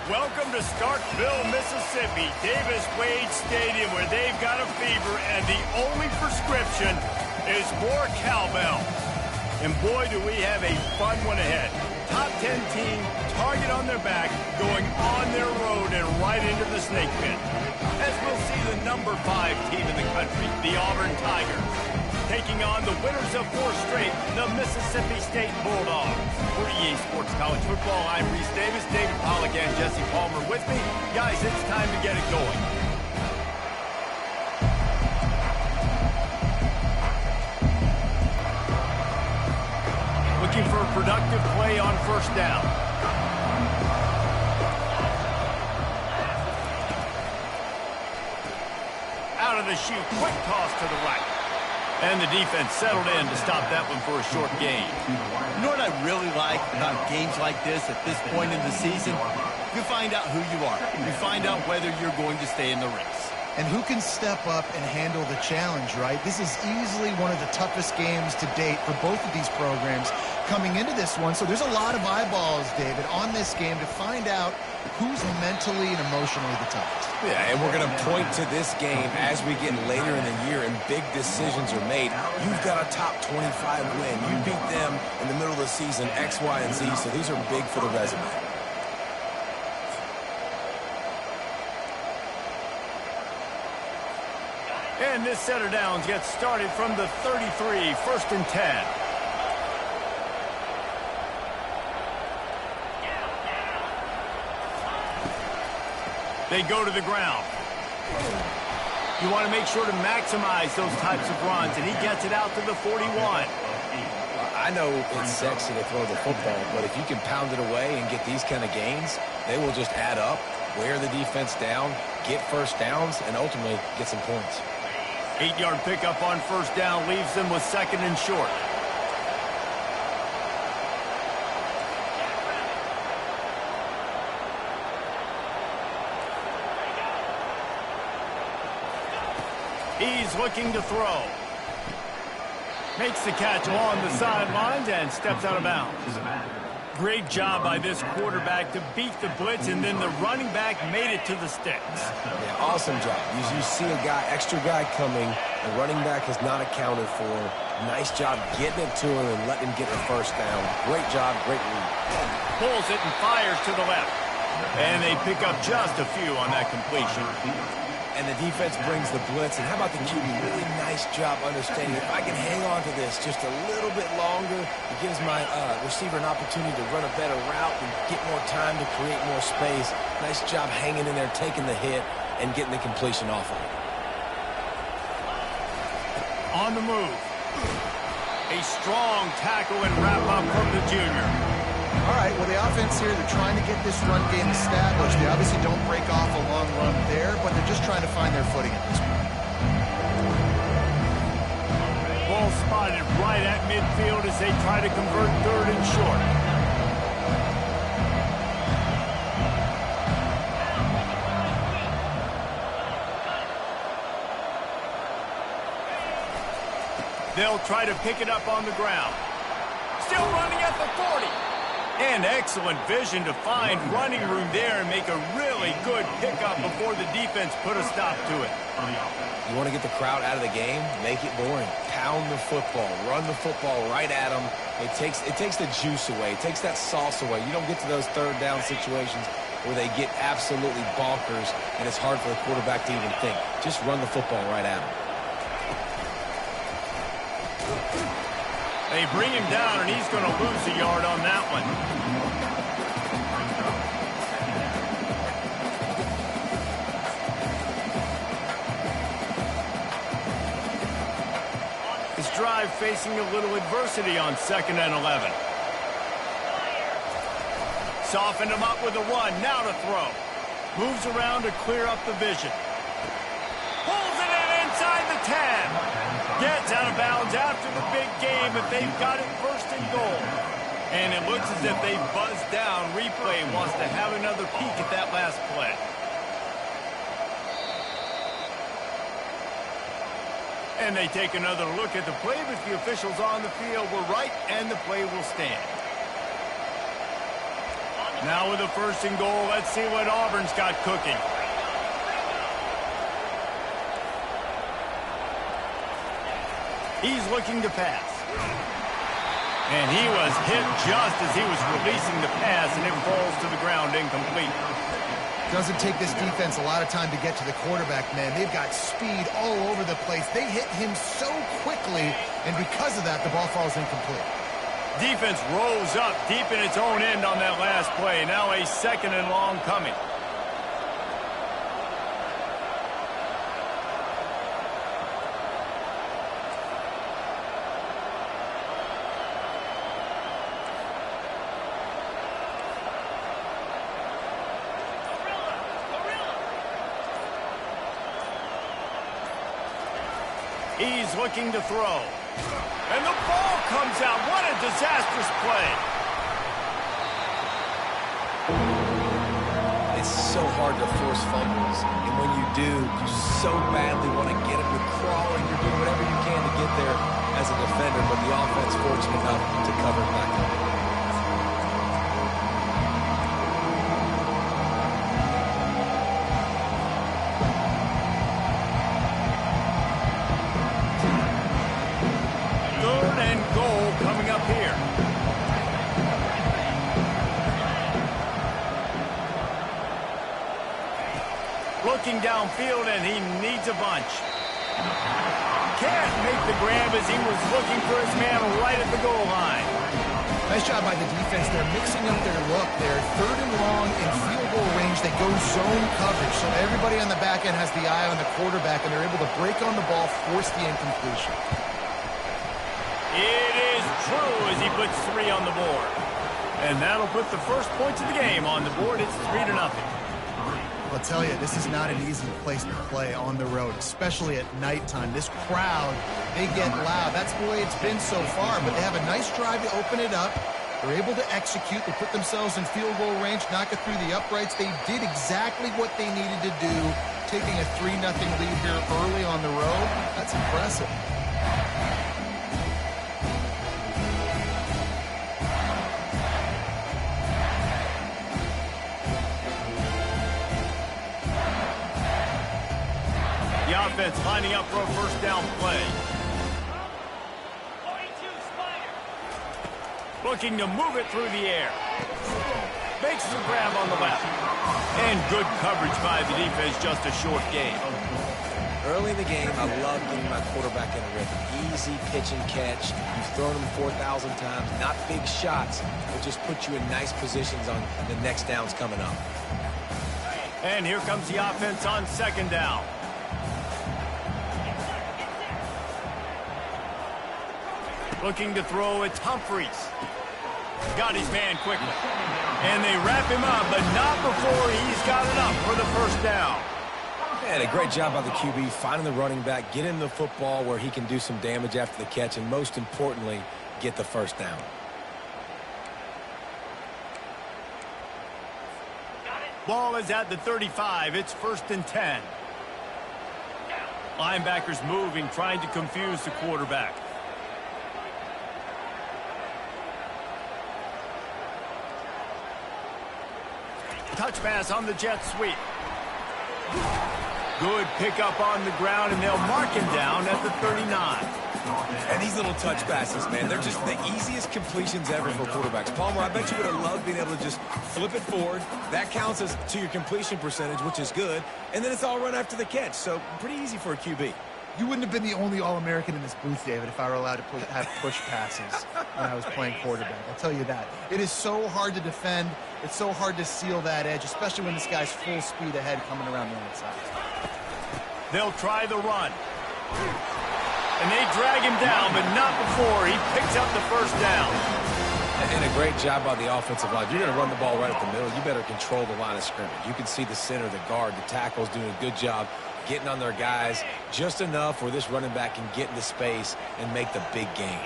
Welcome to Starkville, Mississippi, Davis-Wade Stadium, where they've got a fever, and the only prescription is more cowbell. And boy, do we have a fun one ahead. Top 10 team, target on their back, going on their road and right into the snake pit. As we'll see the number 5 team in the country, the Auburn Tigers, taking on the winners of 4 straight, the Mississippi State Bulldogs. For EA Sports College Football, I'm Reese Davis, David Pollack and Jesse Palmer with me. Guys, it's time to get it going. Looking for a productive play on first down. Out of the chute, quick toss to the right. And the defense settled in to stop that one for a short gain. You know what I really like about games like this at this point in the season? You find out who you are. You find out whether you're going to stay in the race. And who can step up and handle the challenge, right? This is easily one of the toughest games to date for both of these programs coming into this one. So there's a lot of eyeballs, David, on this game to find out who's mentally and emotionally the toughest. Yeah, and we're going to point to this game as we get later in the year and big decisions are made. You've got a top 25 win. You beat them in the middle of the season, X, Y, and Z, so these are big for the resume. And this set of downs gets started from the 33, 1st and 10. They go to the ground. You want to make sure to maximize those types of runs, and he gets it out to the 41. I know it's sexy to throw the football, but if you can pound it away and get these kind of gains, they will just add up, wear the defense down, get first downs, and ultimately get some points. 8-yard pickup on first down leaves them with 2nd and short. He's looking to throw. Makes the catch along the sidelines and steps out of bounds. Great job by this quarterback to beat the blitz, and then the running back made it to the sticks. Yeah, awesome job. You see a extra guy coming, the running back is not accounted for. Nice job getting it to him and letting him get the first down. Great job, great read. Pulls it and fires to the left. And they pick up just a few on that completion. And the defense brings the blitz. And how about the QB? Really nice job understanding if I can hang on to this just a little bit longer, it gives my receiver an opportunity to run a better route and get more time to create more space. Nice job hanging in there, taking the hit, and getting the completion off of it. On the move. A strong tackle and wrap-up from the junior. All right, well, the offense here, they're trying to get this run game established. They obviously don't break off a long run there, but they're just trying to find their footing at this point. Ball spotted right at midfield as they try to convert 3rd and short. They'll try to pick it up on the ground. Still running at the 40. And excellent vision to find running room there and make a really good pickup before the defense put a stop to it. You want to get the crowd out of the game? Make it boring. Pound the football. Run the football right at them. It takes the juice away. It takes that sauce away. You don't get to those 3rd down situations where they get absolutely bonkers and it's hard for the quarterback to even think. Just run the football right at them. They bring him down, and he's going to lose a yard on that one. His drive facing a little adversity on 2nd and 11. Softened him up with a run, now to throw. Moves around to clear up the vision. Pulls it in inside the 10. Gets out of bounds after the big game, but they've got it 1st and goal. And it looks as if they buzzed down. Replay wants to have another peek at that last play. And they take another look at the play, but the officials on the field were right, and the play will stand. Now with a 1st and goal, let's see what Auburn's got cooking. He's looking to pass. And he was hit just as he was releasing the pass, and it falls to the ground incomplete. Doesn't take this defense a lot of time to get to the quarterback, man. They've got speed all over the place. They hit him so quickly, and because of that, the ball falls incomplete. Defense rose up deep in its own end on that last play. Now a 2nd and long coming. He's looking to throw. And the ball comes out. What a disastrous play. It's so hard to force fumbles. And when you do, you so badly want to get them. You're crawling. You're doing whatever you can to get there as a defender. But the offense fortunate enough to cover it back up. Looking downfield, and he needs a bunch. Can't make the grab as he was looking for his man right at the goal line. Nice job by the defense. They're mixing up their look. They're 3rd and long in field goal range. They go zone coverage, so everybody on the back end has the eye on the quarterback, and they're able to break on the ball, force the incompletion. It is true as he puts 3 on the board. And that'll put the first points of the game on the board. It's 3-0. I'll tell you, this is not an easy place to play on the road, especially at nighttime. This crowd, they get loud. That's the way it's been so far, but they have a nice drive to open it up. They're able to execute. They put themselves in field goal range, knock it through the uprights. They did exactly what they needed to do, taking a 3-0 lead here early on the road. That's impressive. The offense lining up for a 1st down play. Looking to move it through the air. Makes the grab on the left. And good coverage by the defense, just a short gain. Early in the game, I love getting my quarterback in a rhythm. Easy pitch and catch. You've thrown them 4,000 times. Not big shots, but just put you in nice positions on the next downs coming up. And here comes the offense on 2nd down. Looking to throw, it's Humphreys. Got his man quickly. And they wrap him up, but not before he's got enough for the 1st down. And a great job by the QB, finding the running back, get him the football where he can do some damage after the catch, and most importantly, get the 1st down. Ball is at the 35. It's 1st and 10. Linebackers moving, trying to confuse the quarterback. Touch pass on the jet sweep. Good pickup on the ground, and they'll mark him down at the 39. And these little touch passes, man, they're just the easiest completions ever for quarterbacks. Palmer, I bet you would have loved being able to just flip it forward. That counts as to your completion percentage, which is good. And then it's all run after the catch, so pretty easy for a QB. You wouldn't have been the only All-American in this booth, David, if I were allowed to have push passes when I was playing quarterback. I'll tell you that. It is so hard to defend. It's so hard to seal that edge, especially when this guy's full speed ahead coming around the outside. They'll try the run. And they drag him down, but not before he picks up the 1st down. And a great job by the offensive line. You're going to run the ball right at the middle. You better control the line of scrimmage. You can see the center, the guard, the tackles doing a good job getting on their guys just enough where this running back can get into space and make the big game.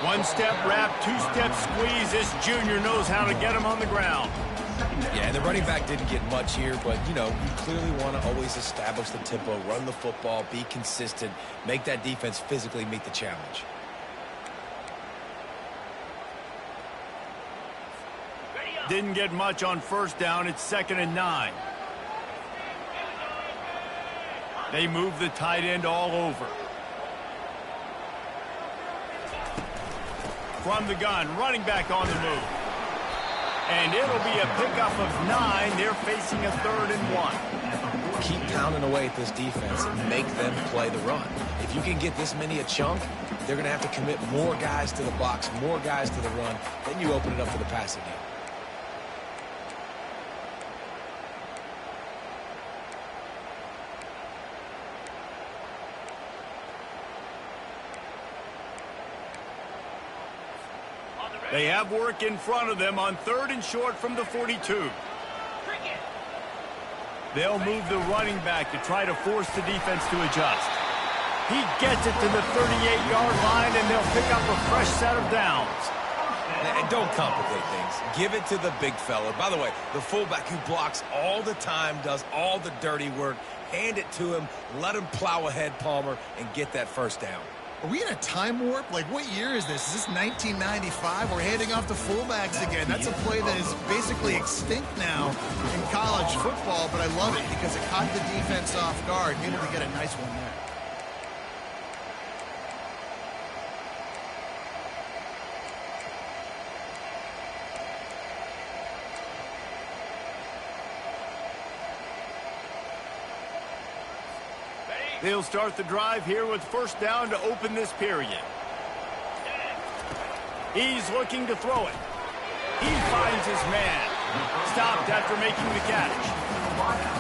One-step wrap, 2-step squeeze. This junior knows how to get him on the ground. Yeah, and the running back didn't get much here, but, you know, you clearly want to always establish the tempo, run the football, be consistent, make that defense physically meet the challenge. Didn't get much on first down. It's 2nd and 9. They move the tight end all over. From the gun, running back on the move. And it'll be a pickup of 9. They're facing a 3rd and 1. Keep pounding away at this defense and make them play the run. If you can get this many a chunk, they're going to have to commit more guys to the box, more guys to the run. Then you open it up for the passing game. They have work in front of them on 3rd and short from the 42. They'll move the running back to try to force the defense to adjust. He gets it to the 38-yard line, and they'll pick up a fresh set of downs. And don't complicate things. Give it to the big fella. By the way, the fullback who blocks all the time, does all the dirty work. Hand it to him, let him plow ahead, Palmer, and get that first down. Are we in a time warp? Like, what year is this? Is this 1995? We're handing off to fullbacks again. That's a play that is basically extinct now in college football, but I love it because it caught the defense off guard. Able to get a nice one there. They'll start the drive here with first down to open this period. He's looking to throw it. He finds his man. Stopped after making the catch.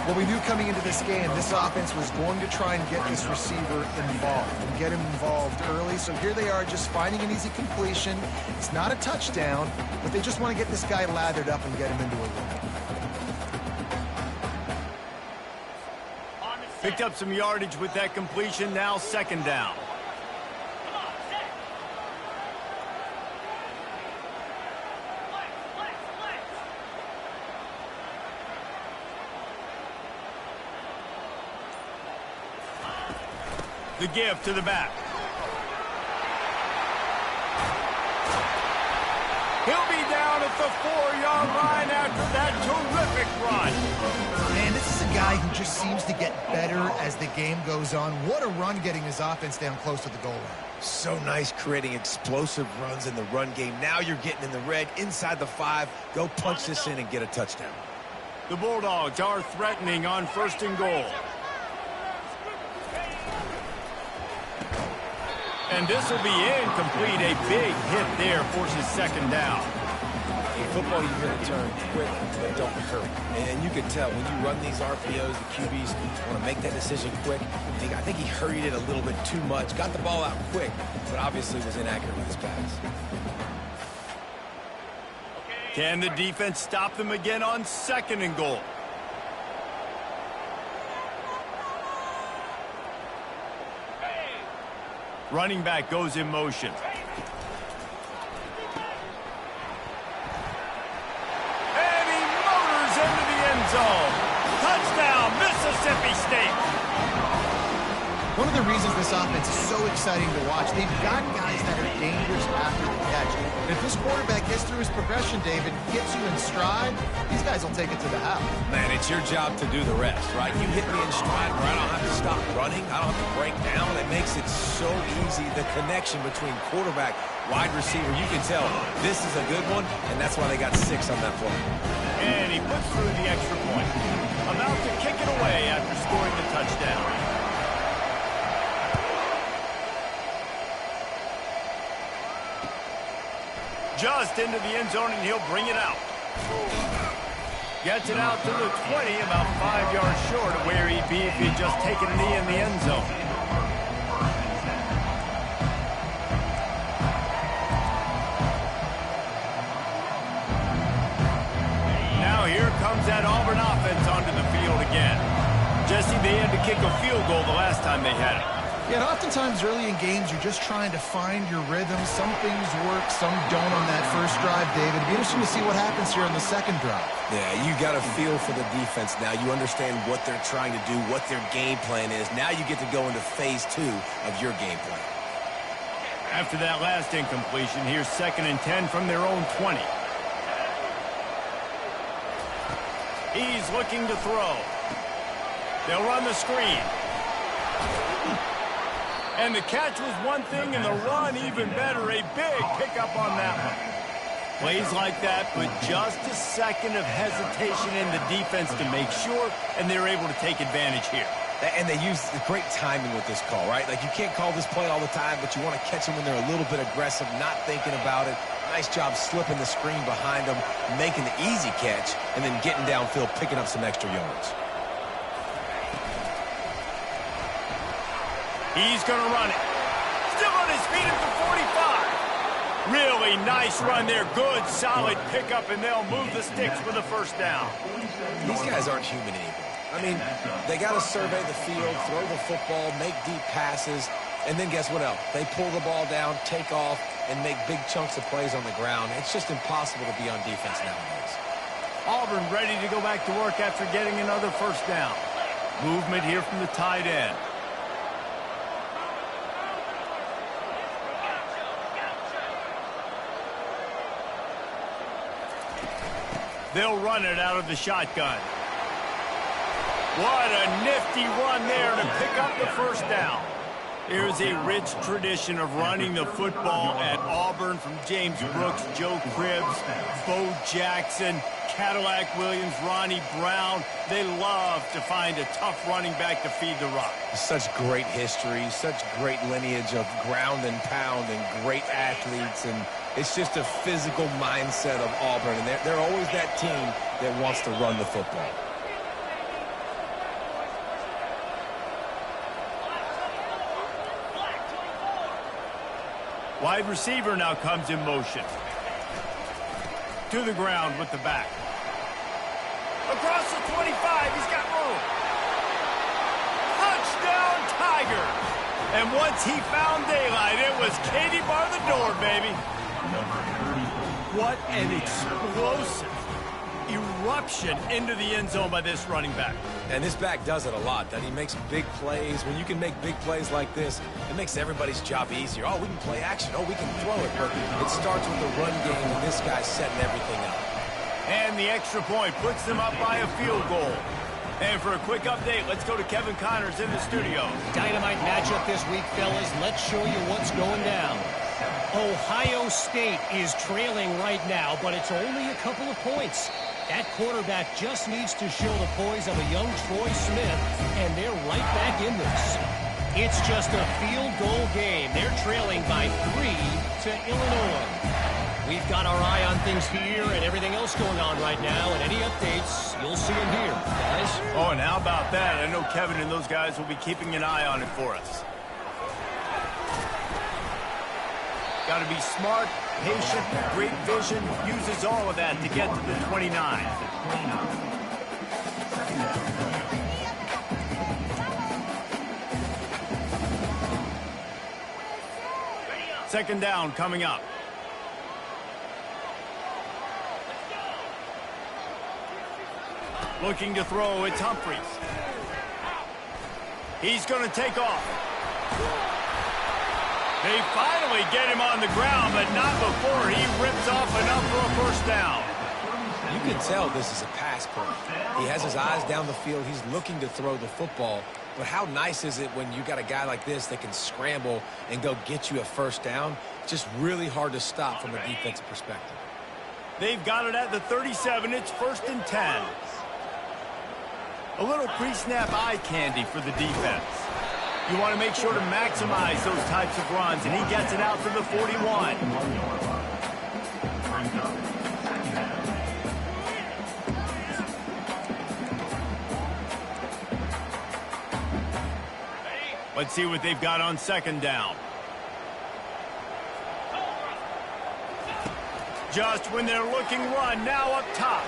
Well, we knew coming into this game, this offense was going to try and get this receiver involved and get him involved early. So here they are just finding an easy completion. It's not a touchdown, but they just want to get this guy lathered up and get him into a rhythm. Picked up some yardage with that completion. Now 2nd down. The give to the back. He'll be down at the 4-yard line after that terrific run. Man, this is a guy who just seems to get better as the game goes on. What a run getting his offense down close to the goal line. So nice creating explosive runs in the run game. Now you're getting in the red, inside the 5. Go punch this in and get a touchdown. The Bulldogs are threatening on 1st and goal. And this will be incomplete. A big hit there forces 2nd down. In football, you hear the term quick, but don't hurry. And you can tell when you run these RPOs, the QBs want to make that decision quick. I think he hurried it a little bit too much. Got the ball out quick, but obviously was inaccurate with his pass. Can the defense stop them again on 2nd and goal? Running back goes in motion. And he motors into the end zone. Touchdown, Mississippi State. One of the reasons this offense is so exciting to watch, they've got guys that are dangerous after the catch. And if this quarterback gets through his progression, David, gets you in stride, these guys will take it to the house. Man, it's your job to do the rest, right? You hit me in stride where I don't have to stop running. I don't have to break down. It makes it so easy. The connection between quarterback, wide receiver, you can tell this is a good one, and that's why they got 6 on that play. And he puts through the extra point. About to kick it away after scoring the touchdown. Just into the end zone, and he'll bring it out. Gets it out to the 20, about 5 yards short of where he'd be if he'd just taken a knee in the end zone. Now here comes that Auburn offense onto the field again. Jesse, they had to kick a field goal the last time they had it. Yeah, and oftentimes early in games, you're just trying to find your rhythm. Some things work, some don't on that first drive, David. It'll be interesting to see what happens here on the second drive. Yeah, you got a feel for the defense now. You understand what they're trying to do, what their game plan is. Now you get to go into phase 2 of your game plan. After that last incompletion, here's 2nd and 10 from their own 20. He's looking to throw. They'll run the screen. And the catch was one thing, and the run even better. A big pickup on that one. Plays like that, but just a second of hesitation in the defense to make sure, and they're able to take advantage here. And they use great timing with this call, right? Like, you can't call this play all the time, but you want to catch them when they're a little bit aggressive, not thinking about it. Nice job slipping the screen behind them, making the easy catch, and then getting downfield, picking up some extra yards. He's going to run it. Still on his feet at the 45. Really nice run there. Good, solid pickup, and they'll move the sticks for the first down. These guys aren't human anymore. I mean, they got to survey the field, throw the football, make deep passes, and then guess what else? They pull the ball down, take off, and make big chunks of plays on the ground. It's just impossible to be on defense nowadays. Auburn ready to go back to work after getting another first down. Movement here from the tight end. They'll run it out of the shotgun. What a nifty run there to pick up the first down. There's a rich tradition of running the football at Auburn, from James Brooks, Joe Cribbs, Bo Jackson, Cadillac Williams, Ronnie Brown. They love to find a tough running back to feed the rock. Such great history, such great lineage of ground and pound and great athletes, and it's just a physical mindset of Auburn, and they're always that team that wants to run the football. Wide receiver now comes in motion. To the ground with the back. Across the 25, he's got room. Touchdown, Tigers! And once he found daylight, it was Katie bar the door, baby. What an explosive eruption into the end zone by this running back. And this back does it a lot. That he makes big plays. When you can make big plays like this, it makes everybody's job easier. Oh, we can play action. Oh, we can throw it. But it starts with the run game, and this guy's setting everything up. And the extra point puts them up by a field goal. And for a quick update, let's go to Kevin Connors in the studio. Dynamite matchup this week, fellas. Let's show you what's going down. Ohio State is trailing right now, but it's only a couple of points. That quarterback just needs to show the poise of a young Troy Smith, and they're right back in this. It's just a field goal game. They're trailing by 3 to Illinois. We've got our eye on things here and everything else going on right now, and any updates, you'll see them here, guys. Oh, and how about that? I know Kevin and those guys will be keeping an eye on it for us. Got to be smart, patient, great vision, uses all of that to get to the 29. Second down coming up. Looking to throw, it's Humphries. He's going to take off. They finally get him on the ground, but not before he rips off enough for a first down. You can tell this is a pass play. He has his eyes down the field. He's looking to throw the football. But how nice is it when you got a guy like this that can scramble and go get you a first down? Just really hard to stop from a defensive perspective. They've got it at the 37. It's 1st and 10. A little pre-snap eye candy for the defense. You want to make sure to maximize those types of runs, and he gets it out to the 41. Let's see what they've got on second down. Just when they're looking run, now up top.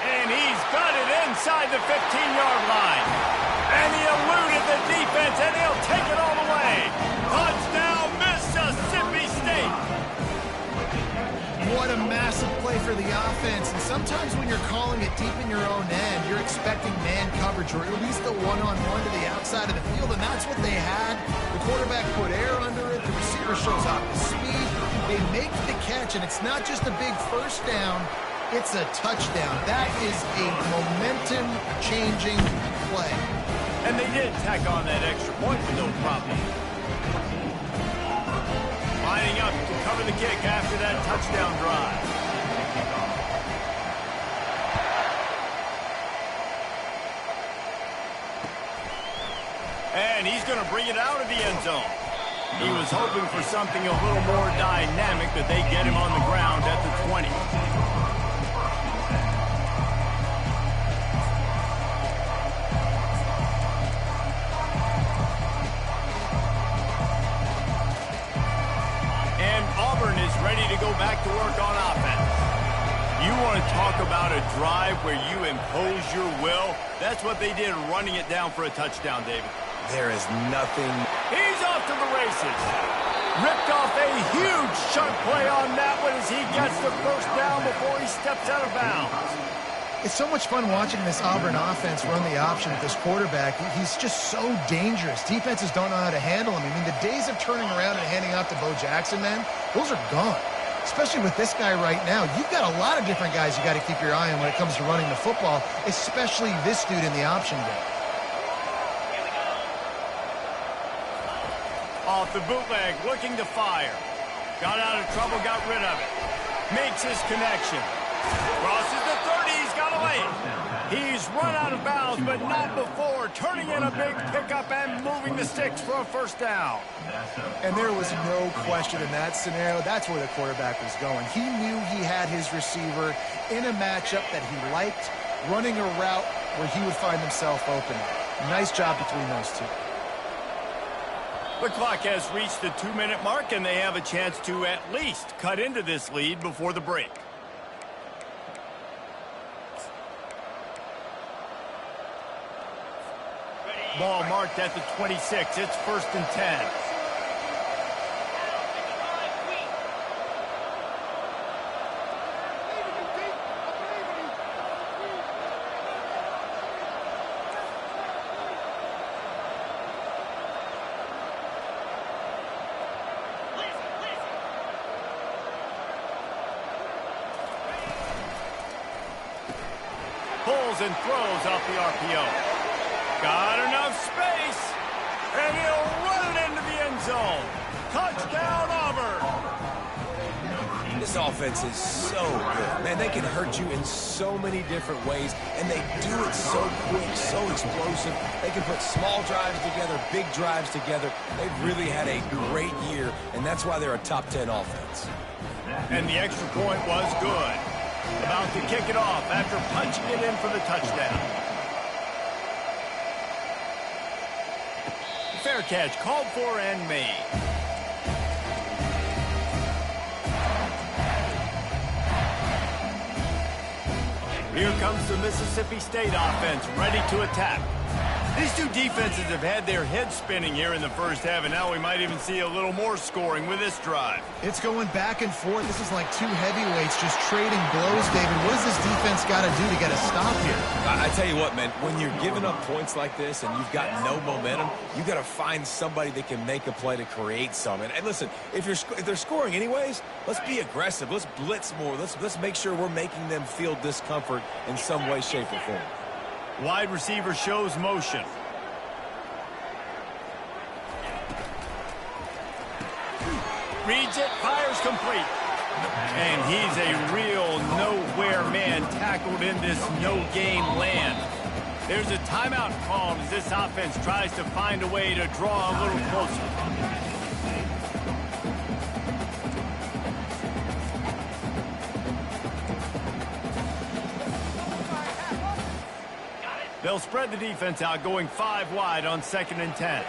And he's got it inside the 15-yard line. And he eluded the defense, and he'll take it all the way. Touchdown, Mississippi State. What a massive play for the offense. And sometimes when you're calling it deep in your own end, you're expecting man coverage or at least a one-on-one to the outside of the field, and that's what they had. The quarterback put air under it. The receiver shows off the speed. They make the catch, and it's not just a big first down. It's a touchdown. That is a momentum-changing play. And they did tack on that extra point with no problem. Lining up to cover the kick after that touchdown drive. And he's going to bring it out of the end zone. He was hoping for something a little more dynamic, but they get him on the ground at the 20. Auburn is ready to go back to work on offense. You want to talk about a drive where you impose your will? That's what they did, running it down for a touchdown, David. There is nothing. He's off to the races. Ripped off a huge chunk play on that one as he gets the first down before he steps out of bounds. It's so much fun watching this Auburn offense run the option with this quarterback. He's just so dangerous. Defenses don't know how to handle him. I mean, the days of turning around and handing off to Bo Jackson, man, those are gone. Especially with this guy right now. You've got a lot of different guys you got to keep your eye on when it comes to running the football, especially this dude in the option game. Off the bootleg, looking to fire. Got out of trouble, got rid of it. Makes his connection. Crosses the 30, he's got away. He's run out of bounds, but not before. Turning in a big pickup and moving the sticks for a first down. And there was no question in that scenario. That's where the quarterback was going. He knew he had his receiver in a matchup that he liked, running a route where he would find himself open. Nice job between those two. The clock has reached the 2-minute mark, and they have a chance to at least cut into this lead before the break. Ball marked at the 26. It's 1st and 10. Pulls and throws off the RPO. Got enough space, and he'll run it into the end zone. Touchdown, Auburn. This offense is so good. Man, they can hurt you in so many different ways, and they do it so quick, so explosive. They can put small drives together, big drives together. They've really had a great year, and that's why they're a top 10 offense. And the extra point was good. About to kick it off after punching it in for the touchdown. Fair catch called for and made. Here comes the Mississippi State offense, ready to attack. These two defenses have had their heads spinning here in the first half, and now we might even see a little more scoring with this drive. It's going back and forth. This is like two heavyweights just trading blows, David. What does this defense got to do to get a stop here? I tell you what, man, when you're giving up points like this and you've got no momentum, you got to find somebody that can make a play to create some. And listen, if they're scoring anyways, let's be aggressive. Let's blitz more. Let's make sure we're making them feel discomfort in some way, shape, or form. Wide receiver shows motion. Reads it, fires complete. And he's a real nowhere man tackled in this no-game land. There's a timeout called as this offense tries to find a way to draw a little closer. They'll spread the defense out, going 5 wide on 2nd and 10.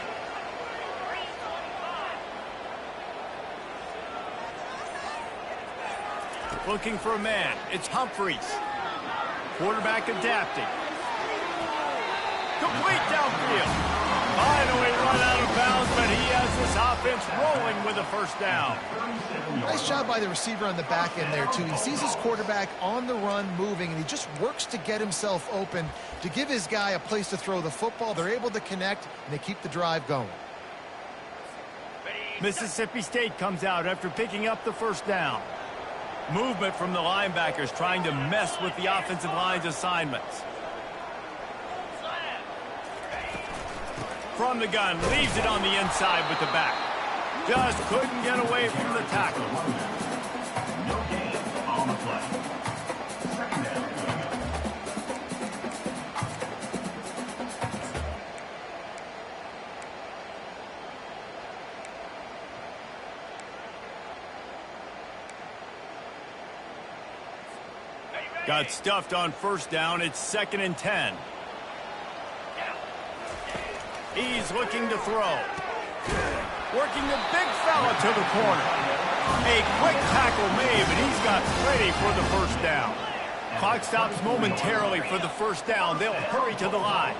Looking for a man. It's Humphreys. Quarterback adapting. Complete downfield. Finally run out of bounds, but he has this offense rolling with a first down. Nice job by the receiver on the back end there, too. He sees his quarterback on the run moving, and he just works to get himself open to give his guy a place to throw the football. They're able to connect, and they keep the drive going. Mississippi State comes out after picking up the first down. Movement from the linebackers trying to mess with the offensive line's assignments. From the gun, leaves it on the inside with the back. Just couldn't get away from the tackle. No gain on the play. Second down. Got stuffed on first down. It's 2nd and 10. He's looking to throw. Working the big fella to the corner. A quick tackle made, but he's got plenty for the first down. Clock stops momentarily for the first down. They'll hurry to the line.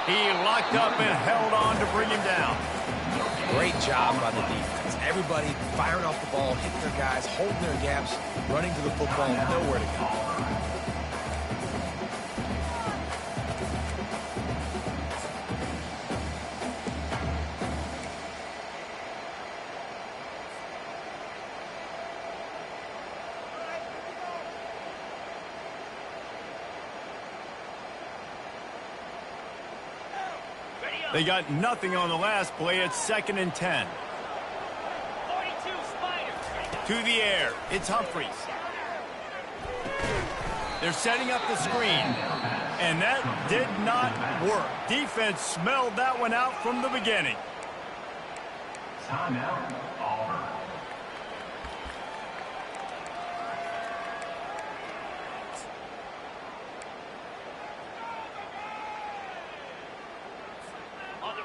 He locked up and held on to bring him down. Great job by the defense. Everybody firing off the ball, hitting their guys, holding their gaps, running to the football, nowhere to go. They got nothing on the last play. It's 2nd and 10. To the air. It's Humphries. They're setting up the screen. And that did not work. Defense smelled that one out from the beginning. Timeout, Auburn.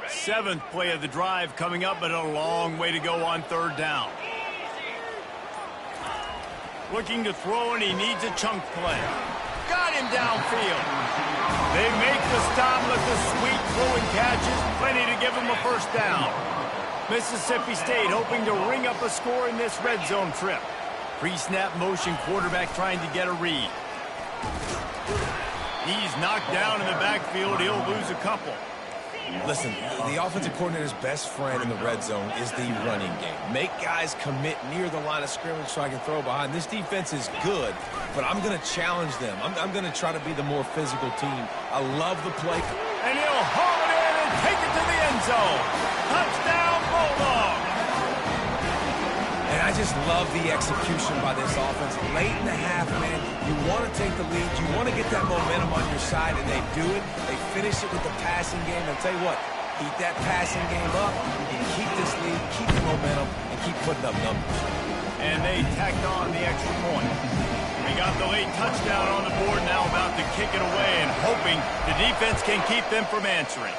Seventh play of the drive coming up, but a long way to go on third down. Looking to throw, and he needs a chunk play. Got him downfield. They make the stop with the sweet throwing catches. Plenty to give him a first down. Mississippi State hoping to ring up a score in this red zone trip. Pre-snap motion, quarterback trying to get a read. He's knocked down in the backfield. He'll lose a couple. Listen, the offensive coordinator's best friend in the red zone is the running game. Make guys commit near the line of scrimmage so I can throw behind. This defense is good, but I'm going to challenge them. I'm going to try to be the more physical team. I love the play. And he'll haul it in and take it to the end zone. Touchdown, Bulldog. And I just love the execution by this offense. Late in the half, man, you want to take the lead. You want to get that momentum on your side, and they do it. They finish it with the passing game. I'll tell you what, keep that passing game up. You can keep this lead, keep the momentum, and keep putting up numbers. And they tacked on the extra point. They got the late touchdown on the board, now about to kick it away and hoping the defense can keep them from answering.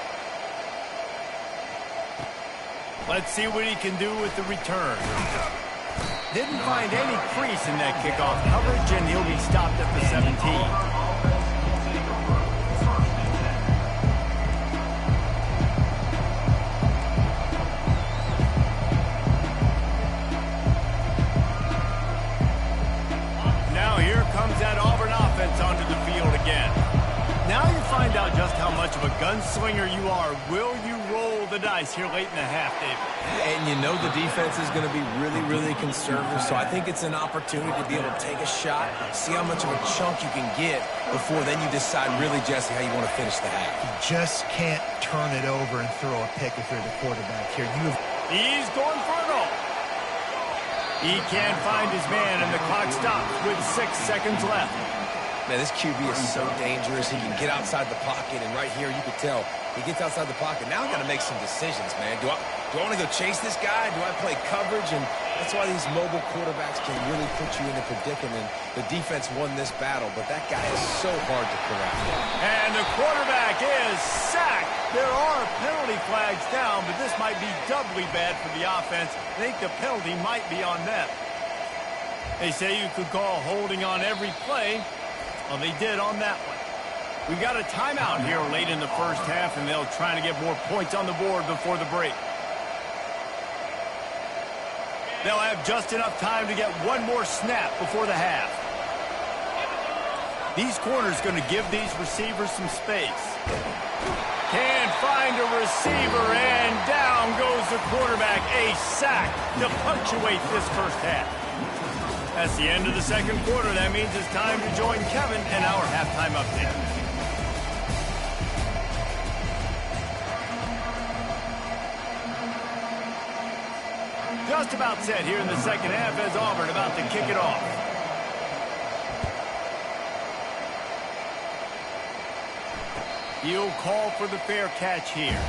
Let's see what he can do with the return. Didn't find any crease in that kickoff coverage, and he'll be stopped at the 17. Now here comes that Auburn offense onto the field again. Now you find out just how much of a gunslinger you are. Will you roll the dice here late in the half, David? And you know the defense is going to be really, really conservative, so I think it's an opportunity to be able to take a shot, see how much of a chunk you can get before then you decide really, Jesse, how you want to finish the half. You just can't turn it over and throw a pick if you're the quarterback here. He's going for it all. He can't find his man, and the clock stops with 6 seconds left. Man, this QB is so dangerous. He can get outside the pocket, and right here you can tell he gets outside the pocket. Now I got to make some decisions, man. Do I want to go chase this guy? Do I play coverage? And that's why these mobile quarterbacks can really put you in a predicament. The defense won this battle, but that guy is so hard to corral. And the quarterback is sacked. There are penalty flags down, but this might be doubly bad for the offense. I think the penalty might be on them. They say you could call holding on every play. Well, they did on that one. We've got a timeout here late in the first half, and they'll try to get more points on the board before the break. They'll have just enough time to get one more snap before the half. These corners going to give these receivers some space. Can't find a receiver, and down goes the quarterback. A sack to punctuate this first half. That's the end of the second quarter. That means it's time to join Kevin and our halftime update. Just about set here in the second half as Auburn about to kick it off. He'll call for the fair catch here.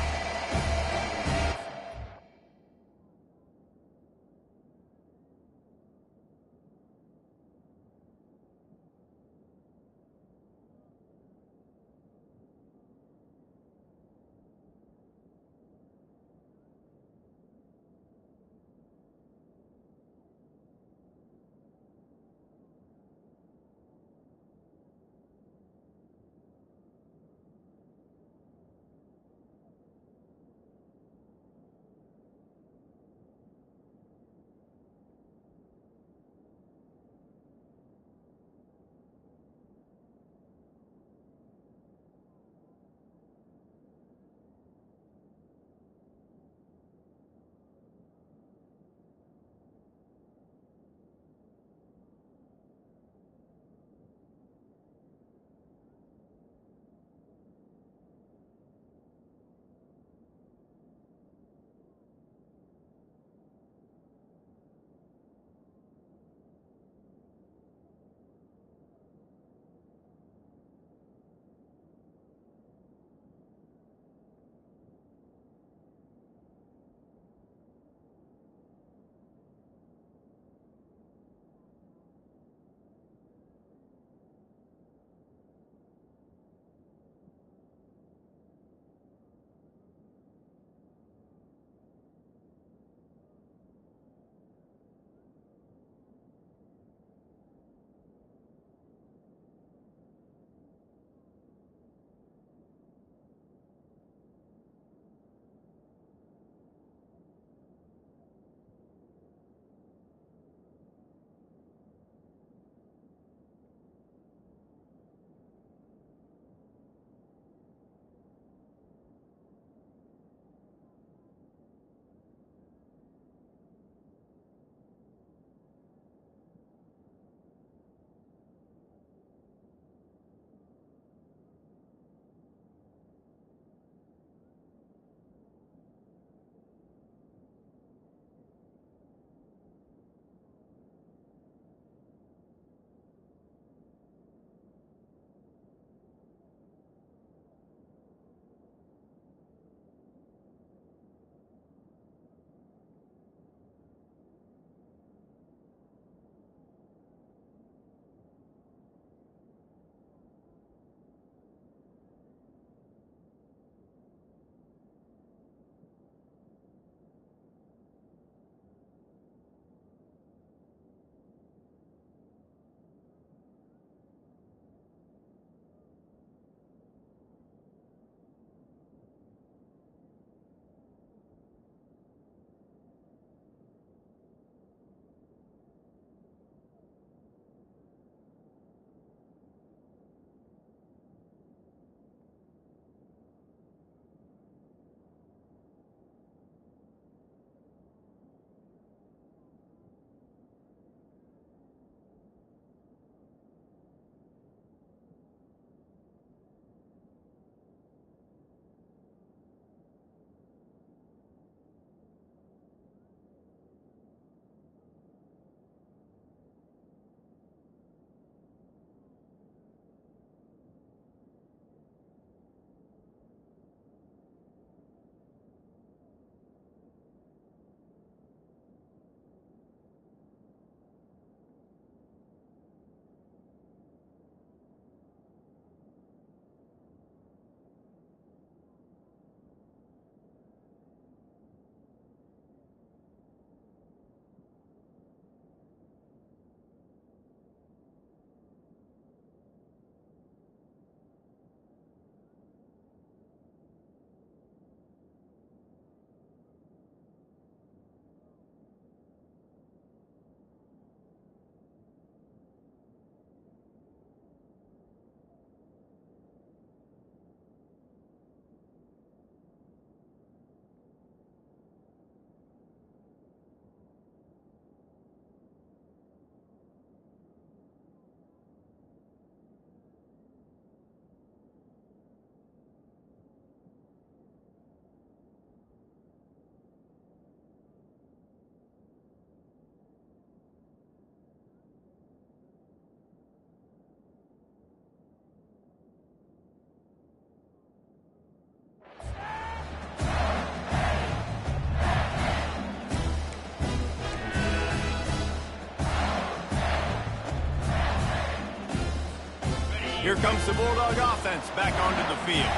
Here comes the Bulldog offense back onto the field.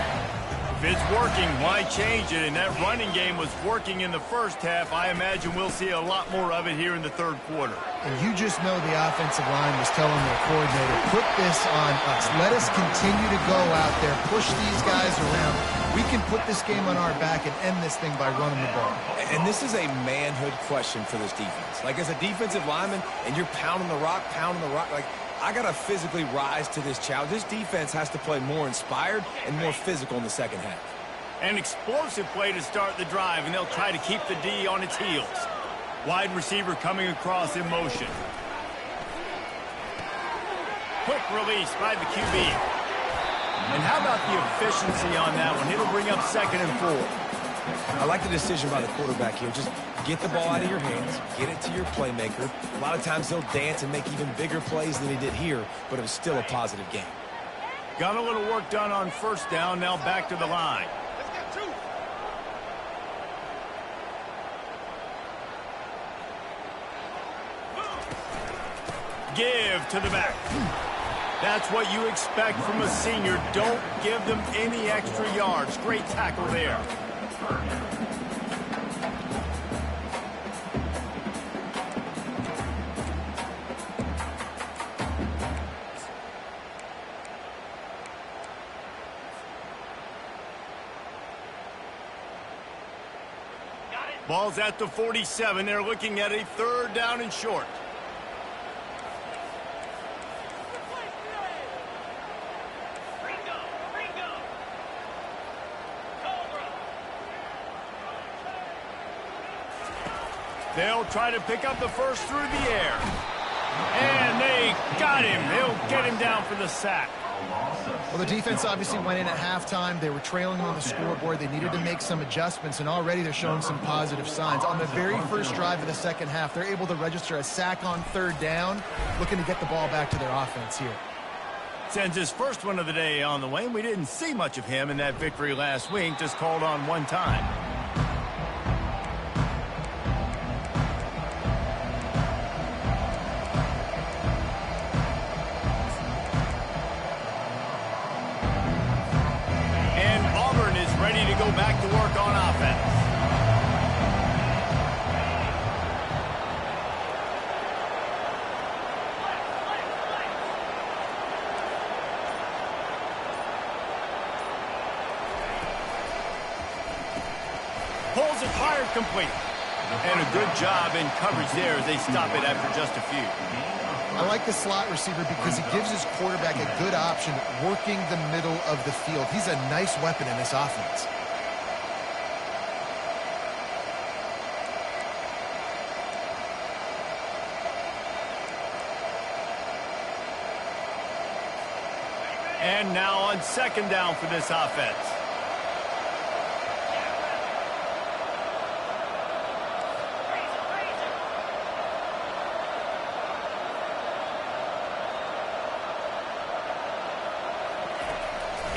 If it's working, why change it? And that running game was working in the first half. I imagine we'll see a lot more of it here in the third quarter. And you just know the offensive line was telling their coordinator, put this on us. Let us continue to go out there, push these guys around. We can put this game on our back and end this thing by running the ball. And this is a manhood question for this defense. Like, as a defensive lineman, and you're pounding the rock, like, I got to physically rise to this challenge. This defense has to play more inspired and more physical in the second half. An explosive play to start the drive, and they'll try to keep the D on its heels. Wide receiver coming across in motion. Quick release by the QB. And how about the efficiency on that one? It'll bring up 2nd and 4. I like the decision by the quarterback here. Just get the ball out of your hands, get it to your playmaker. A lot of times he'll dance and make even bigger plays than he did here, but it was still a positive game. Got a little work done on first down, now back to the line. Give to the back. That's what you expect from a senior. Don't give them any extra yards. Great tackle there. Ball's at the 47. They're looking at a 3rd down and short. They'll try to pick up the first through the air. And they got him. They'll get him down for the sack. Well, the defense obviously went in at halftime. They were trailing on the scoreboard. They needed to make some adjustments, and already they're showing some positive signs. On the very first drive of the second half, they're able to register a sack on 3rd down, looking to get the ball back to their offense here. Sends his first one of the day on the way. We didn't see much of him in that victory last week, just called on one time. Go back to work on offense. Pulls it, fired, complete. And a good job in coverage there as they stop it after just a few. I like the slot receiver because he gives his quarterback a good option working the middle of the field. He's a nice weapon in this offense. And now on 2nd down for this offense.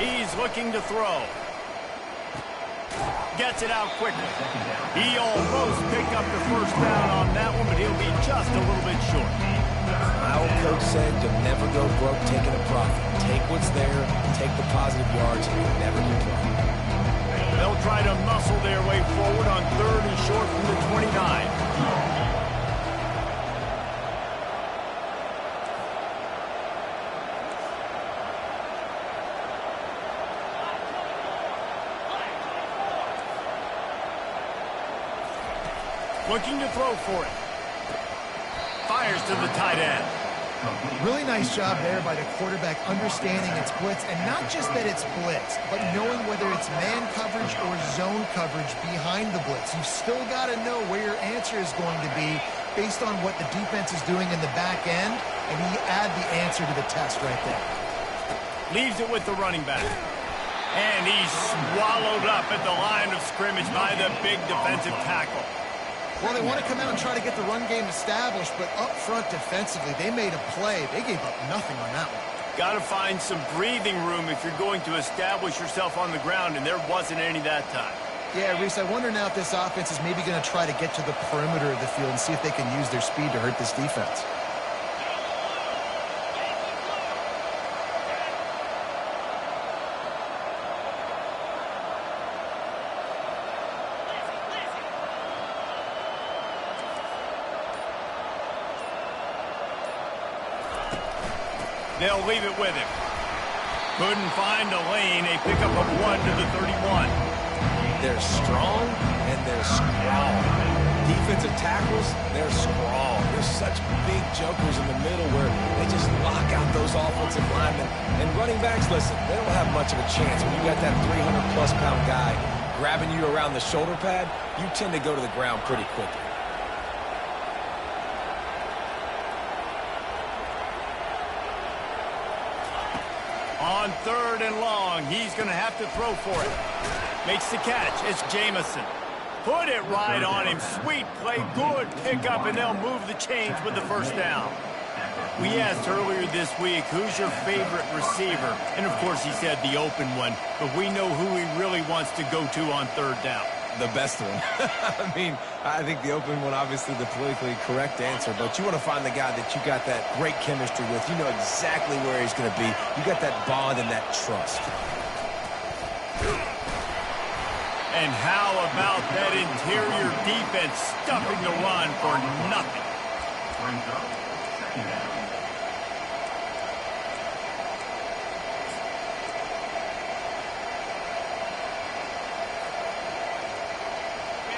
He's looking to throw. Gets it out quickly. He almost picked up the first down on that one, but he'll be just a little bit short. My old coach said, you'll never go broke taking a profit. Take what's there, take the positive yards, and you'll never complain. They'll try to muscle their way forward on 3rd and short from the 29. Looking to throw for it. Fires to the tight end. Really nice job there by the quarterback understanding it's blitz, and not just that it's blitz, but knowing whether it's man coverage or zone coverage behind the blitz. You've still got to know where your answer is going to be based on what the defense is doing in the back end, and you add the answer to the test right there. Leaves it with the running back. And he's swallowed up at the line of scrimmage by the big defensive tackle. Well, they want to come out and try to get the run game established, but up front defensively, they made a play. They gave up nothing on that one. Got to find some breathing room if you're going to establish yourself on the ground, and there wasn't any that time. Yeah, Reese, I wonder now if this offense is maybe going to try to get to the perimeter of the field and see if they can use their speed to hurt this defense. They'll leave it with him. Couldn't find a lane. A pickup of 1 to the 31. They're strong and they're strong. Defensive tackles, they're strong. They're such big jokers in the middle where they just lock out those offensive linemen. And running backs, listen, they don't have much of a chance. When you got that 300-plus pound guy grabbing you around the shoulder pad, you tend to go to the ground pretty quickly. On 3rd and long, he's going to have to throw for it. Makes the catch. It's Jamison. Put it right on him. Sweet play. Good pickup, and they'll move the chains with the first down. We asked earlier this week, who's your favorite receiver? And, of course, he said the open one. But we know who he really wants to go to on 3rd down. The best one. I mean, I think the open one, obviously the politically correct answer, but you want to find the guy that you got that great chemistry with. You know exactly where he's going to be. You got that bond and that trust. And how about that interior defense stuffing the run for nothing? Brings up second down.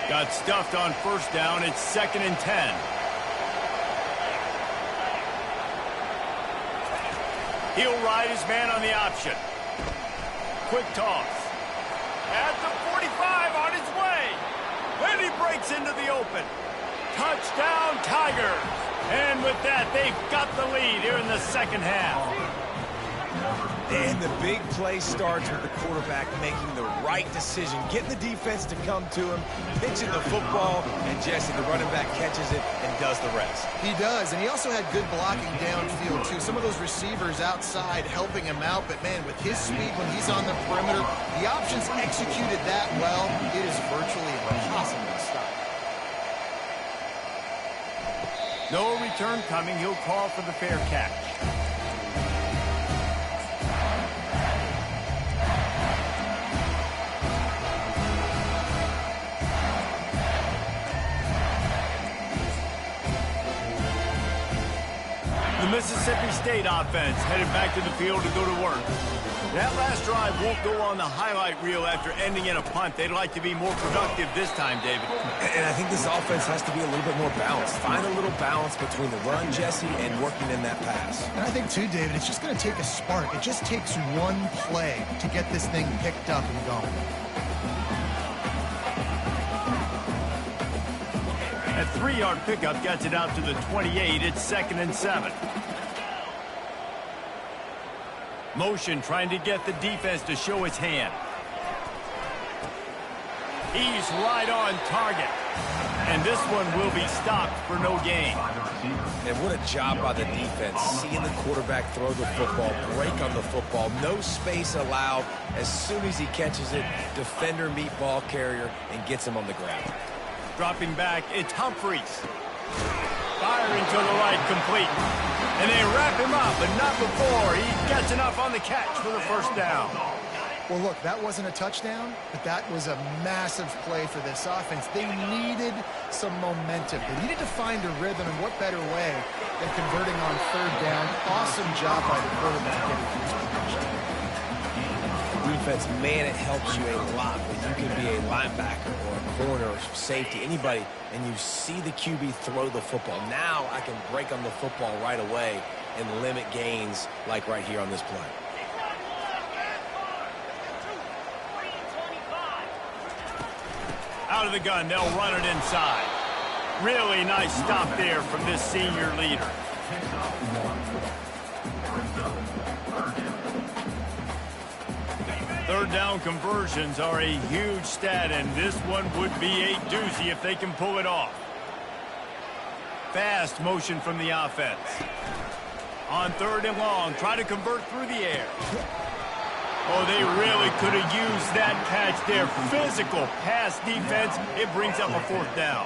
Got stuffed on 1st down. It's 2nd and 10. He'll ride his man on the option. Quick toss. At the 45 on his way. Then he breaks into the open. Touchdown, Tigers. And with that, they've got the lead here in the 2nd half. And the big play starts with the quarterback making the right decision, getting the defense to come to him, pitching the football, and Jesse, the running back, catches it and does the rest. He does, and he also had good blocking downfield, too. Some of those receivers outside helping him out, but, man, with his speed when he's on the perimeter, the options executed that well. It is virtually impossible to stop. No return coming. He'll call for the fair catch. The Mississippi State offense headed back to the field to go to work. That last drive won't go on the highlight reel after ending in a punt. They'd like to be more productive this time, David. And I think this offense has to be a little bit more balanced. Find a little balance between the run, Jesse, and working in that pass. And I think, too, David, it's just going to take a spark. It just takes one play to get this thing picked up and going. That 3-yard pickup gets it out to the 28. It's 2nd and 7. Motion trying to get the defense to show its hand. He's right on target. And this one will be stopped for no gain. And what a job by the defense, seeing the quarterback throw the football, break on the football, no space allowed. As soon as he catches it, defender meet ball carrier and gets him on the ground. Dropping back, it's Humphreys. Firing to the right, complete. And they wrap him up, but not before he gets enough on the catch for the first down. Well, look, that wasn't a touchdown, but that was a massive play for this offense. They needed some momentum. They needed to find a rhythm, and what better way than converting on 3rd down. Awesome job by the quarterback getting through his position. Defense, man, it helps you a lot when you can be a linebacker or a corner or safety, anybody, and you see the QB throw the football. Now I can break on the football right away and limit gains like right here on this play. Out of the gun, they'll run it inside. Really nice stop there from this senior leader. Third down conversions are a huge stat, and this one would be a doozy if they can pull it off. Fast motion from the offense. On 3rd and long, try to convert through the air. Oh, they really could have used that catch there. Physical pass defense. It brings up a 4th down.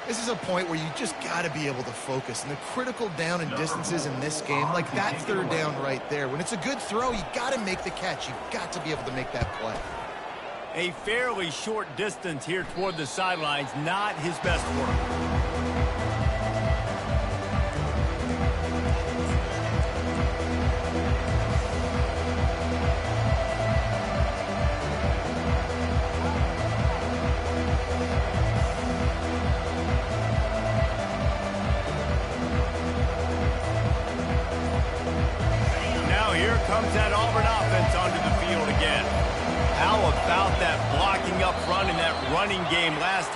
This is a point where you just got to be able to focus. And the critical down and distances in this game, like that 3rd down right there, when it's a good throw, you got to make the catch. You've got to be able to make that play. A fairly short distance here toward the sidelines, not his best work.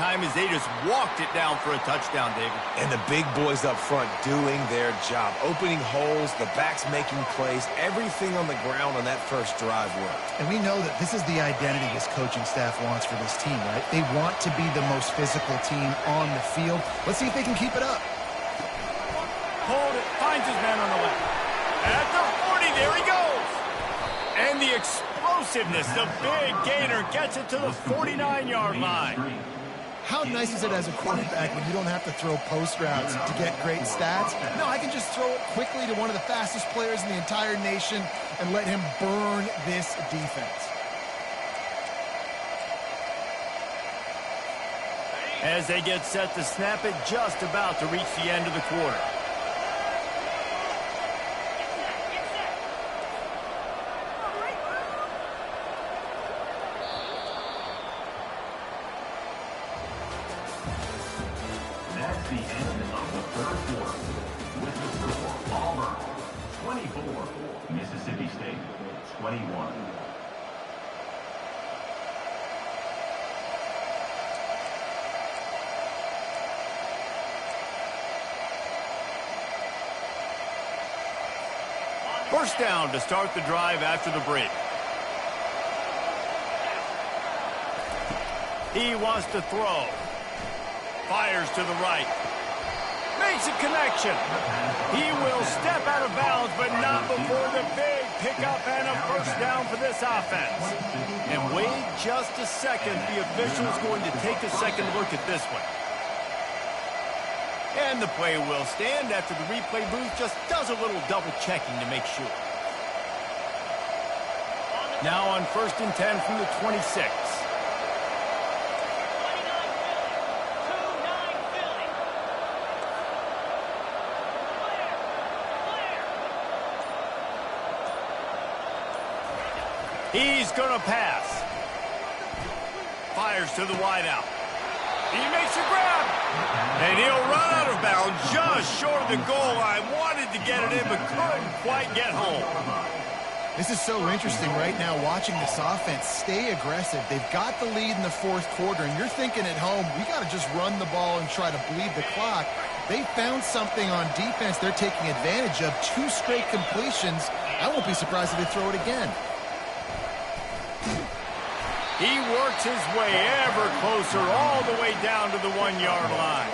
time as they just walked it down for a touchdown, David. And the big boys up front doing their job. Opening holes, the backs making plays. Everything on the ground on that first drive worked. And we know that this is the identity this coaching staff wants for this team, right? They want to be the most physical team on the field. Let's see if they can keep it up. Hold it. Finds his man on the left. At the 40, there he goes. And the explosiveness, the big gainer gets it to the 49-yard line. How nice is it as a quarterback when you don't have to throw post routes to get great stats? No, I can just throw it quickly to one of the fastest players in the entire nation and let him burn this defense. As they get set to snap it, just about to reach the end of the quarter. That's the end of the third quarter. With the score, Auburn 24, Mississippi State 21. First down to start the drive after the break. He wants to throw. Fires to the right. Makes a connection. He will step out of bounds, but not before the big pickup and a first down for this offense. And wait just a second. The official's going to take a second look at this one. And the play will stand after the replay booth just does a little double checking to make sure. Now on 1st and 10 from the 26. He's going to pass. Fires to the wideout. He makes a grab. And he'll run out of bounds just short of the goal line. Wanted to get it in, but couldn't quite get home. This is so interesting right now, watching this offense stay aggressive. They've got the lead in the fourth quarter, and you're thinking at home, we got to just run the ball and try to bleed the clock. They found something on defense they're taking advantage of. 2 straight completions. I won't be surprised if they throw it again. He works his way ever closer all the way down to the 1-yard line.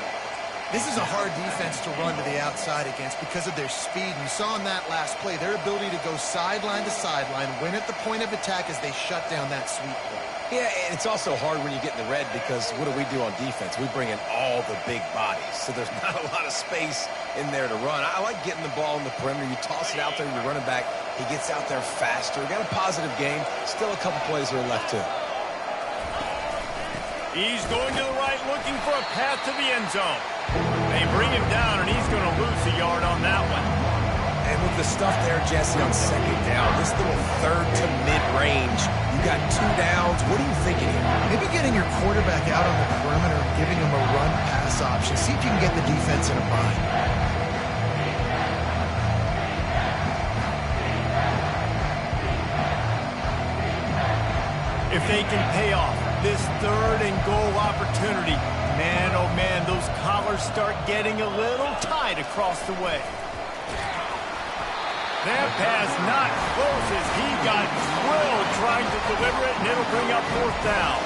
This is a hard defense to run to the outside against because of their speed. You saw in that last play their ability to go sideline to sideline, win at the point of attack as they shut down that sweep play. Yeah, and it's also hard when you get in the red because what do we do on defense? We bring in all the big bodies, so there's not a lot of space in there to run. I like getting the ball in the perimeter. You toss it out there, you're running back. He gets out there faster. Got a positive game. Still a couple plays that are left to him. He's going to the right, looking for a path to the end zone. They bring him down, and he's going to lose a yard on that one. And with the stuff there, Jesse, on 2nd down, this little 3rd to mid-range, you got 2 downs. What are you thinking here? Maybe getting your quarterback out on the perimeter and giving him a run-pass option. See if you can get the defense in a bind. If they can pay off this 3rd and goal opportunity, man, oh man, those collars start getting a little tight across the way. That pass not close as he got drilled trying to deliver it, and it'll bring up 4th down.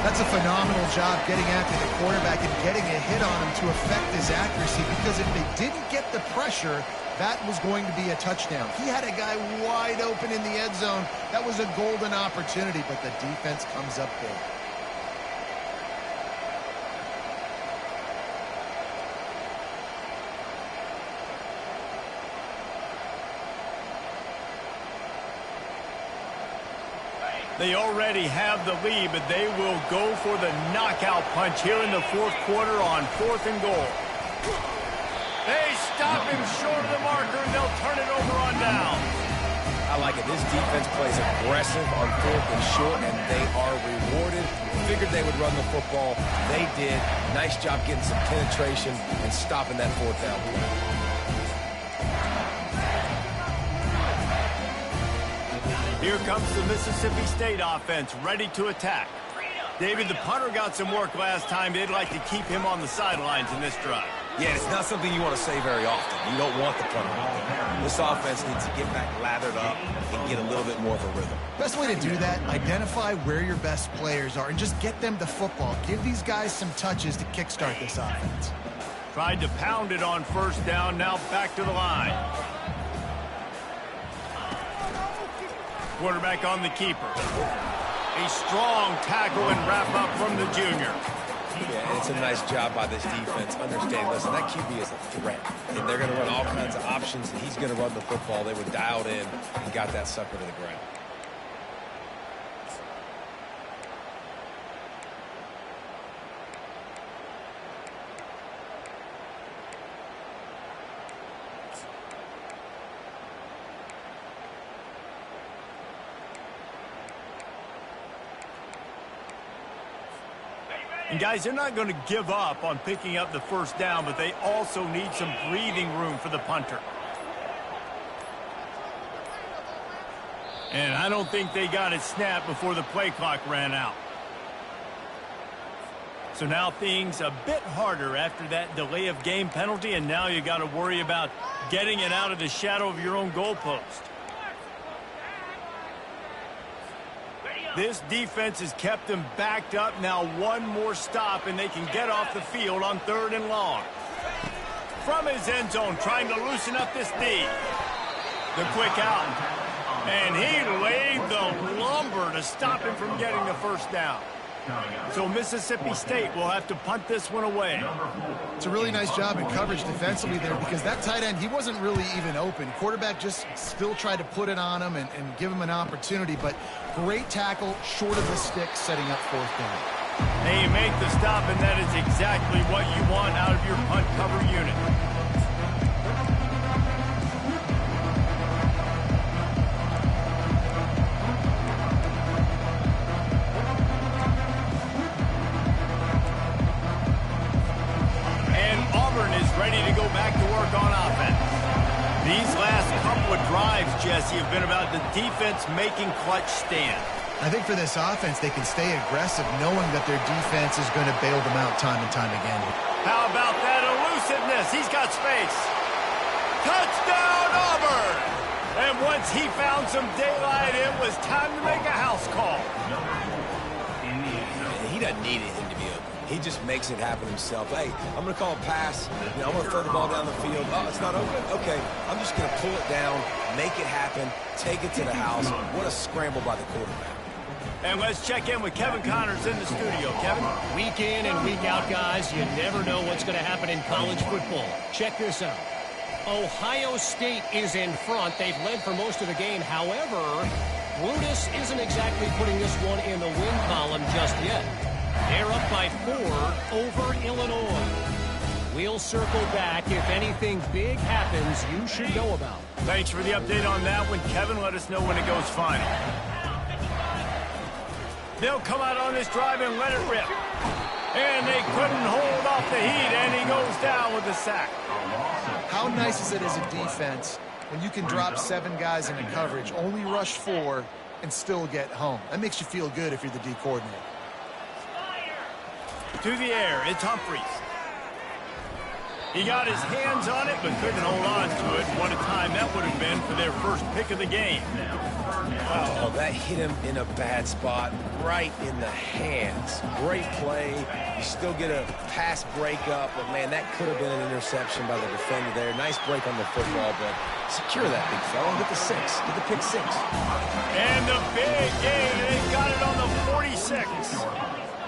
That's a phenomenal job getting after the quarterback and getting a hit on him to affect his accuracy, because if they didn't get the pressure, that was going to be a touchdown. He had a guy wide open in the end zone. That was a golden opportunity, but the defense comes up big. They already have the lead, but they will go for the knockout punch here in the 4th quarter on 4th and goal. They stop him short of the marker, and they'll turn it over on down. I like it. This defense plays aggressive on 4th and short, and they are rewarded. Figured they would run the football. They did. Nice job getting some penetration and stopping that 4th down play. Here comes the Mississippi State offense, ready to attack. David, the punter got some work last time. They'd like to keep him on the sidelines in this drive. Yeah, it's not something you want to say very often. You don't want the punter out there. This offense needs to get back lathered up and get a little bit more of a rhythm. Best way to do that, identify where your best players are and just get them the football. Give these guys some touches to kickstart this offense. Tried to pound it on first down, now back to the line. Quarterback on the keeper. A strong tackle and wrap up from the junior. Yeah, and it's a nice job by this defense understanding, listen, that QB is a threat. And they're going to run all kinds of options, and he's going to run the football. They were dialed in and got that sucker to the ground. And guys, they're not going to give up on picking up the first down, but they also need some breathing room for the punter. And I don't think they got it snapped before the play clock ran out. So now things a bit harder after that delay of game penalty, and now you got to worry about getting it out of the shadow of your own goalpost. This defense has kept them backed up. Now one more stop, and they can get off the field on 3rd and long. From his end zone, trying to loosen up this D. The quick out. And he laid the lumber to stop him from getting the first down. So Mississippi State will have to punt this one away. It's a really nice job in coverage defensively there because that tight end, he wasn't really even open. Quarterback just still tried to put it on him and give him an opportunity, but great tackle, short of the stick, setting up 4th down. They make the stop, and that is exactly what you want out of your punt cover unit. Auburn is ready to go back to work on offense. These last couple of drives, Jesse, have been about the defense making clutch stand. I think for this offense, they can stay aggressive knowing that their defense is going to bail them out time and time again. How about that elusiveness? He's got space. Touchdown, Auburn! And once he found some daylight, it was time to make a house call. He doesn't need anything to be open. He just makes it happen himself. Hey, I'm going to call a pass. You know, I'm going to throw the ball down the field. Oh, it's not open? Okay. I'm just going to pull it down, make it happen, take it to the house. What a scramble by the quarterback. And let's check in with Kevin Connors in the studio. Kevin? Week in and week out, guys, you never know what's going to happen in college football. Check this out. Ohio State is in front. They've led for most of the game. However, Brutus isn't exactly putting this one in the win column just yet. They're up by 4 over Illinois. We'll circle back. If anything big happens, you should know about. Thanks for the update on that one, Kevin. Let us know when it goes final. They'll come out on this drive and let it rip. And they couldn't hold off the heat, and he goes down with the sack. How nice is it as a defense when you can drop 7 guys into coverage, only rush 4, and still get home? That makes you feel good if you're the D coordinator. To the air, it's Humphries. He got his hands on it, but couldn't hold on to it. What a time that would have been for their first pick of the game. Oh, that hit him in a bad spot, right in the hands. Great play. You still get a pass breakup, but, man, that could have been an interception by the defender there. Nice break on the football, but secure that big fella. Get the 6. Get the pick 6. And the big gain. They got it on the 46.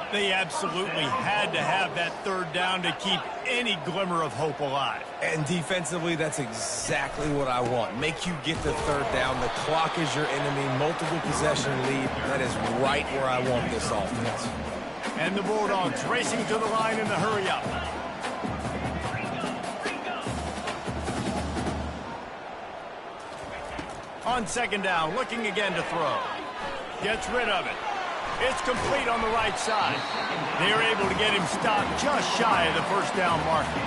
They absolutely had to have that 3rd down to keep any glimmer of hope alive. And defensively, that's exactly what I want. Make you get the 3rd down. The clock is your enemy. Multiple possession lead. That is right where I want this offense. And the Bulldogs racing to the line in the hurry up. On 2nd down, looking again to throw. Gets rid of it. It's complete on the right side. They're able to get him stopped just shy of the 1st down marker.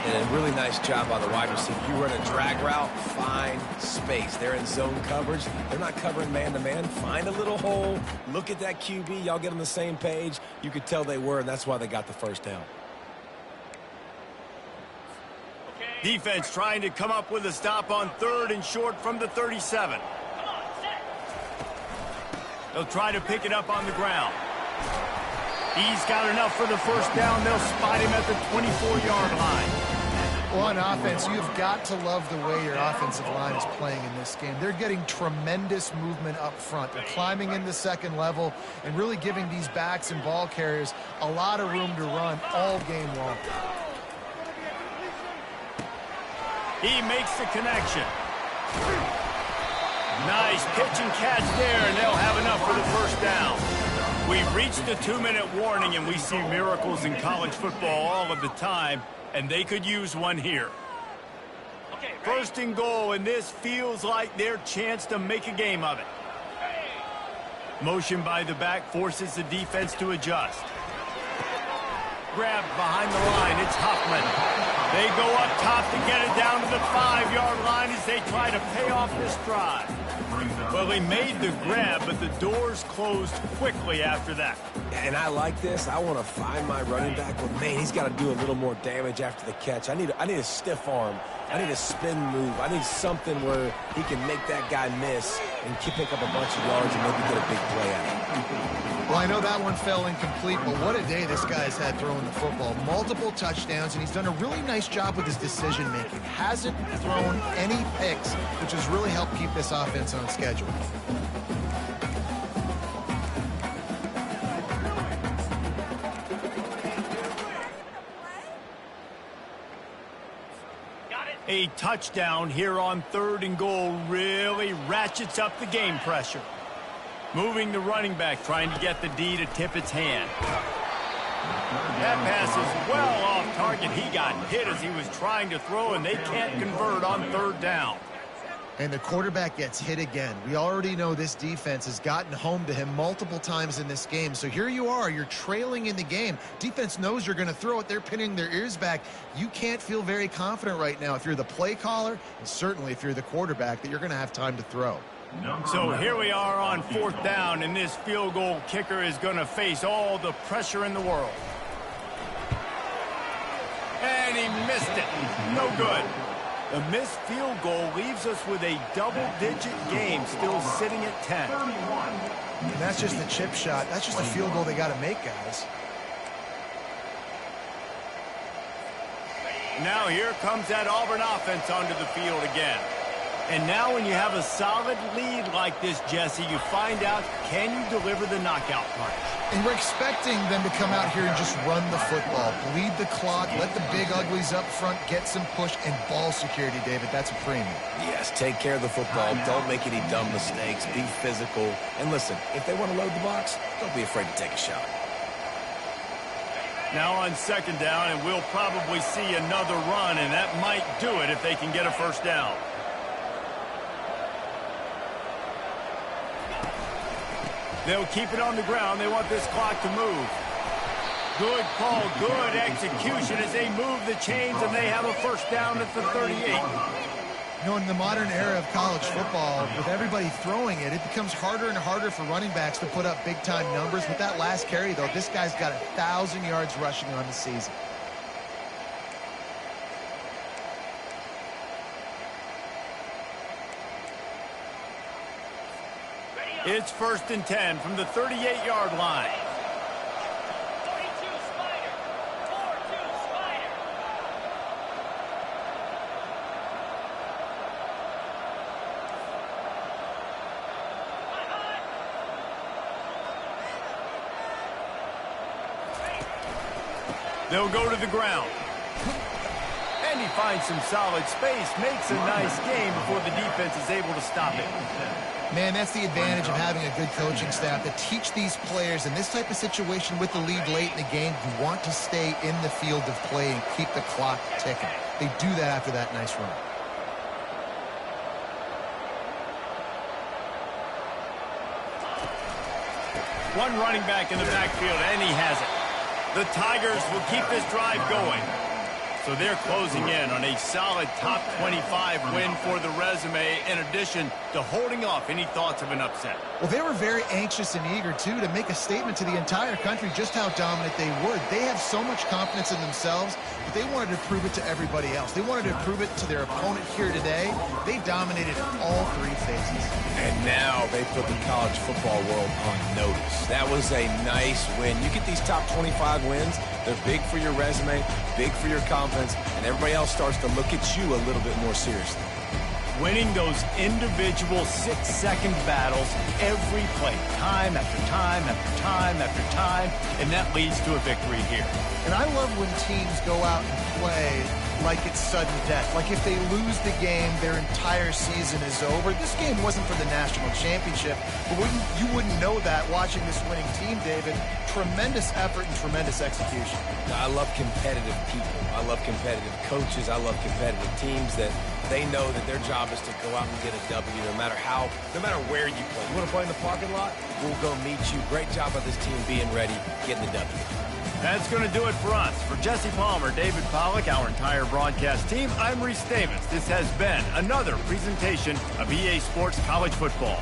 And a really nice job by the wide receiver. You run a drag route, find space. They're in zone coverage. They're not covering man-to-man. Find a little hole. Look at that QB. Y'all get on the same page. You could tell they were, and that's why they got the first down. Defense trying to come up with a stop on 3rd and short from the 37. They'll try to pick it up on the ground. He's got enough for the first down. They'll spot him at the 24-yard line. Well, on offense, you've got to love the way your offensive line is playing in this game. They're getting tremendous movement up front. They're climbing in the second level and really giving these backs and ball carriers a lot of room to run all game long. He makes the connection. Nice pitch and catch there, and they'll have enough for the first down. We've reached the 2-minute warning, and we see miracles in college football all of the time, and they could use one here. First and goal, and this feels like their chance to make a game of it. Motion by the back forces the defense to adjust. Grabbed behind the line, it's Huffman. They go up top to get it down to the 5-yard line as they try to pay off this drive. Well, he made the grab, but the doors closed quickly after that. And I like this. I want to find my running back, but, man, he's got to do a little more damage after the catch. I need a stiff arm. I need a spin move. I need something where he can make that guy miss and pick up a bunch of yards and maybe get a big play out of it. Well, I know that one fell incomplete, but what a day this guy's had throwing the football. Multiple touchdowns, and he's done a really nice job with his decision-making. Hasn't thrown any picks, which has really helped keep this offense on schedule. A touchdown here on 3rd and goal really ratchets up the game pressure. Moving the running back, trying to get the D to tip its hand. That pass is well off target. He got hit as he was trying to throw, and they can't convert on 3rd down. And the quarterback gets hit again. We already know this defense has gotten home to him multiple times in this game. So here you are, you're trailing in the game. Defense knows you're going to throw it. They're pinning their ears back. You can't feel very confident right now if you're the play caller, and certainly if you're the quarterback, that you're going to have time to throw. So here we are on 4th down, and this field goal kicker is going to face all the pressure in the world. And he missed it. No good. The missed field goal leaves us with a double-digit game, still sitting at 10. And that's just a chip shot. That's just a field goal they got to make, guys. Now here comes that Auburn offense onto the field again. And now when you have a solid lead like this, Jesse, you find out, can you deliver the knockout punch? And we're expecting them to come out here and just run the football, bleed the clock, let the big uglies up front get some push, and ball security, David. That's a premium. Yes, take care of the football. Don't make any dumb mistakes. Be physical. And listen, if they want to load the box, don't be afraid to take a shot. Now on 2nd down, and we'll probably see another run, and that might do it if they can get a first down. They'll keep it on the ground. They want this clock to move. Good call, good execution as they move the chains, and they have a first down at the 38. You know, in the modern era of college football, with everybody throwing it, it becomes harder and harder for running backs to put up big-time numbers. With that last carry, though, this guy's got 1,000 yards rushing on the season. It's 1st and 10 from the 38-yard line. They'll go to the ground. And he finds some solid space, makes a nice game before the defense is able to stop it. Man, that's the advantage of having a good coaching staff to teach these players in this type of situation with the lead late in the game. You want to stay in the field of play and keep the clock ticking. They do that after that nice run. One running back in the backfield, and he has it. The Tigers will keep this drive going. So they're closing in on a solid top 25 win for the resume, in addition to holding off any thoughts of an upset. Well, they were very anxious and eager, too, to make a statement to the entire country just how dominant they were. They have so much confidence in themselves, but they wanted to prove it to everybody else. They wanted to prove it to their opponent here today. They dominated in all three phases. And now they put the college football world on notice. That was a nice win. You get these top 25 wins, they're big for your resume, big for your confidence, and everybody else starts to look at you a little bit more seriously. Winning those individual 6-second battles every play, time after time after time after time, and that leads to a victory here. And I love when teams go out and play like it's sudden death. Like if they lose the game, their entire season is over. This game wasn't for the national championship, but you wouldn't know that watching this winning team, David. Tremendous effort and tremendous execution. I love competitive people. I love competitive coaches. I love competitive teams that they know that their job is to go out and get a W no matter where you play. You want to play in the parking lot? We'll go meet you. Great job by this team being ready, getting the W. That's going to do it for us. For Jesse Palmer, David Pollack, our entire broadcast team, I'm Reese Davis. This has been another presentation of EA Sports College Football.